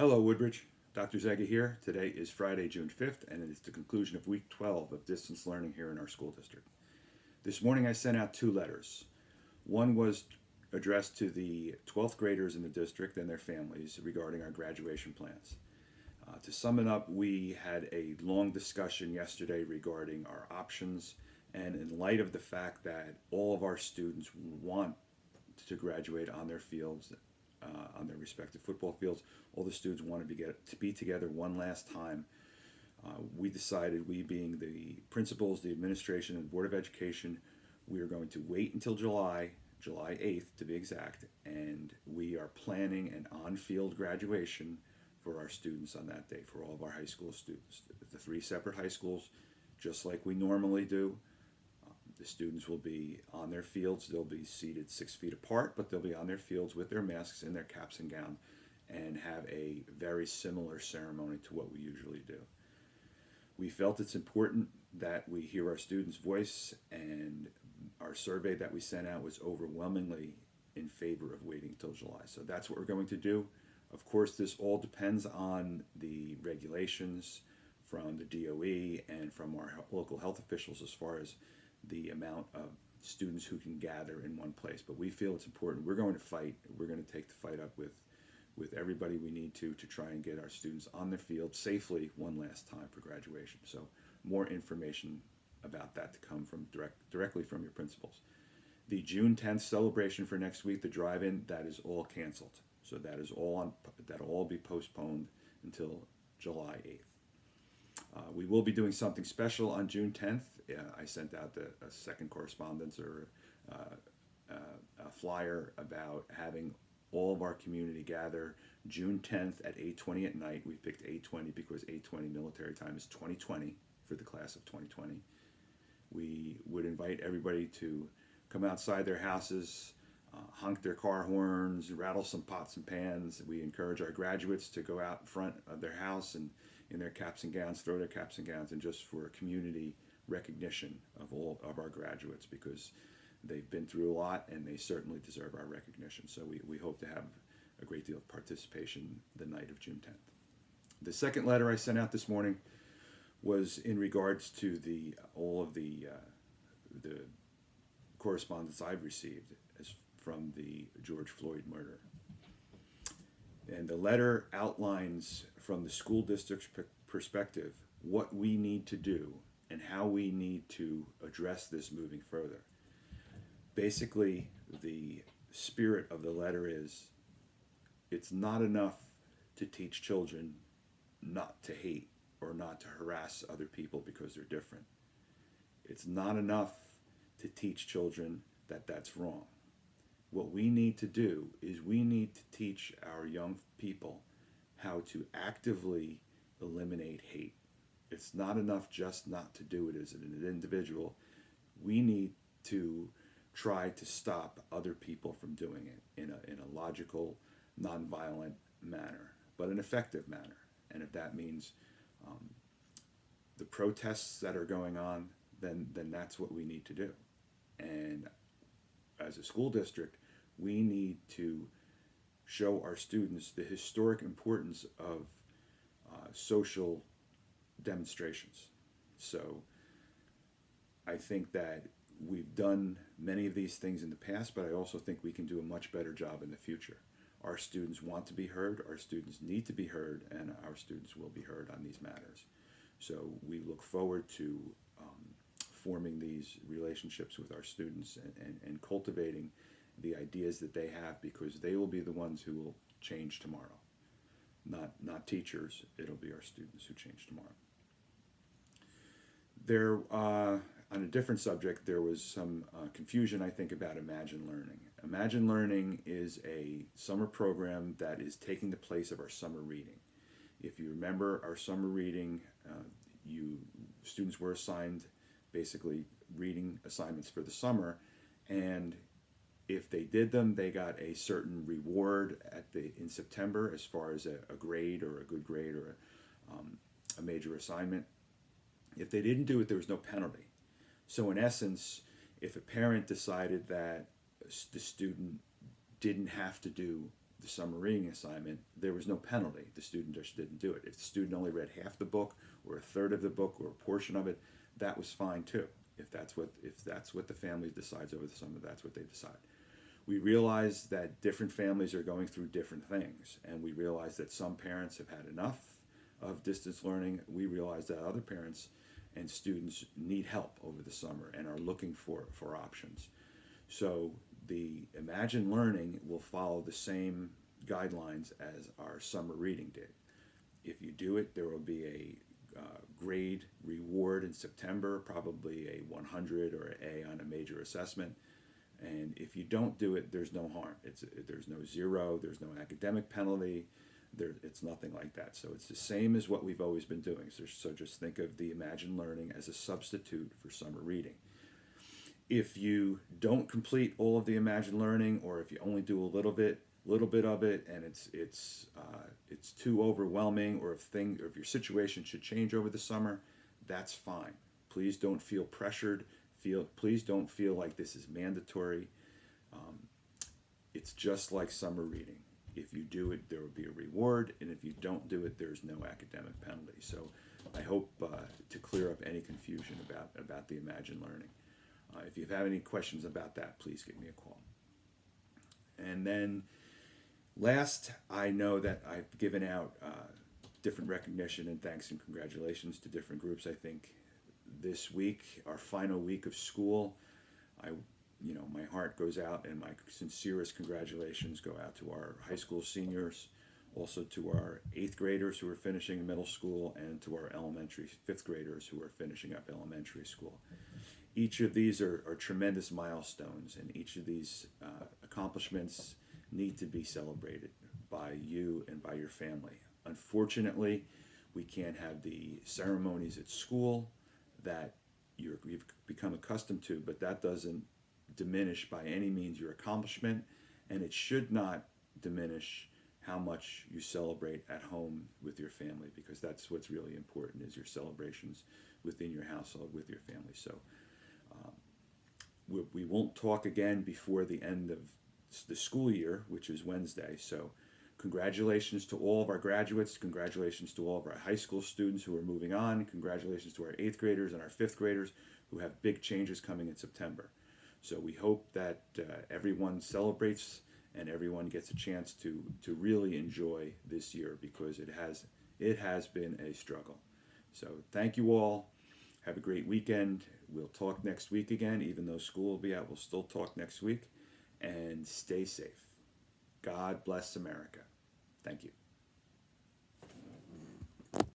Hello, Woodbridge. Dr. Zega here. Today is Friday, June 5th, and it is the conclusion of week 12 of distance learning here in our school district. This morning I sent out two letters. One was addressed to the 12th graders in the district and their families regarding our graduation plans. To sum it up, we had a long discussion yesterday regarding our options, and in light of the fact that all of our students want to graduate on their fields, on their respective football fields, all the students wanted to be together one last time. We decided, we being the principals, the administration, and the Board of Education, we are going to wait until July 8th to be exact, and we are planning an on-field graduation for our students on that day, for all of our high school students. The three separate high schools, just like we normally do. The students will be on their fields. They'll be seated 6 feet apart, but they'll be on their fields with their masks and their caps and gown, and have a very similar ceremony to what we usually do. We felt it's important that we hear our students' voice, and our survey that we sent out was overwhelmingly in favor of waiting until July. So that's what we're going to do. Of course, this all depends on the regulations from the DOE and from our local health officials as far as the amount of students who can gather in one place. But we feel it's important. We're going to fight. We're going to take the fight up with everybody we need to try and get our students on their field safely one last time for graduation. So more information about that to come from directly from your principals. The June 10th celebration for next week, the drive-in, that is all canceled. So that'll all be postponed until July 8th. We will be doing something special on June 10th. I sent out a second correspondence or a flyer about having all of our community gather June 10th at 8:20 at night. We picked 8:20 because 8:20 military time is 2020 for the class of 2020. We would invite everybody to come outside their houses, honk their car horns, rattle some pots and pans. We encourage our graduates to go out in front of their house and in their caps and gowns, throw their caps and gowns, and just for community recognition of all of our graduates, because they've been through a lot and they certainly deserve our recognition. So we hope to have a great deal of participation the night of June 10th. The second letter I sent out this morning was in regards to all of the correspondence I've received from the George Floyd murder. And the letter outlines from the school district's perspective what we need to do and how we need to address this moving further. Basically, the spirit of the letter is, it's not enough to teach children not to hate or not to harass other people because they're different. It's not enough to teach children that that's wrong. What we need to do is we need to teach our young people how to actively eliminate hate. It's not enough just not to do it as an individual. We need to try to stop other people from doing it in a logical, nonviolent manner, but an effective manner. And if that means the protests that are going on, then that's what we need to do. And as a school district, we need to show our students the historic importance of social demonstrations. So I think that we've done many of these things in the past, but I also think we can do a much better job in the future. Our students want to be heard, our students need to be heard, and our students will be heard on these matters. So we look forward to forming these relationships with our students and cultivating the ideas that they have, because they will be the ones who will change tomorrow. Not teachers, it'll be our students who change tomorrow. There, on a different subject, there was some confusion, I think, about Imagine Learning. Imagine Learning is a summer program that is taking the place of our summer reading. If you remember our summer reading, students were assigned basically reading assignments for the summer, and if they did them, they got a certain reward in September as far as a grade or a good grade or a major assignment. If they didn't do it, there was no penalty. So in essence, if a parent decided that the student didn't have to do the summer reading assignment, there was no penalty. The student just didn't do it. If the student only read half the book or a third of the book or a portion of it, that was fine too. If that's what the family decides over the summer, that's what they decide. We realize that different families are going through different things, and we realize that some parents have had enough of distance learning. We realize that other parents and students need help over the summer and are looking for options. So the Imagine Learning will follow the same guidelines as our summer reading did. If you do it, there will be a grade reward in September, probably a 100 or an A on a major assessment. And if you don't do it, there's no harm. There's no zero, there's no academic penalty, it's nothing like that. So it's the same as what we've always been doing. So just think of the Imagine Learning as a substitute for summer reading. If you don't complete all of the Imagine Learning, or if you only do a little bit of it, and it's too overwhelming, or if your situation should change over the summer, that's fine. Please don't feel pressured. Please don't feel like this is mandatory. It's just like summer reading. If you do it, there will be a reward, and if you don't do it, there's no academic penalty. So I hope to clear up any confusion about the Imagine Learning. If you have any questions about that, please give me a call. And then last, I know that I've given out different recognition and thanks and congratulations to different groups. I think this week, our final week of school, my heart goes out and my sincerest congratulations go out to our high school seniors, also to our 8th graders who are finishing middle school, and to our elementary 5th graders who are finishing up elementary school. Each of these are tremendous milestones, and each of these accomplishments need to be celebrated by you and by your family. Unfortunately, we can't have the ceremonies at school that you've become accustomed to, but that doesn't diminish by any means your accomplishment, and it should not diminish how much you celebrate at home with your family, because that's what's really important, is your celebrations within your household with your family. So we won't talk again before the end of the school year, which is Wednesday. So congratulations to all of our graduates. Congratulations to all of our high school students who are moving on. Congratulations to our 8th graders and our 5th graders who have big changes coming in September. So we hope that everyone celebrates and everyone gets a chance to really enjoy this year, because it has been a struggle. So thank you all. Have a great weekend. We'll talk next week again. Even though school will be out, we'll still talk next week. And stay safe. God bless America. Thank you.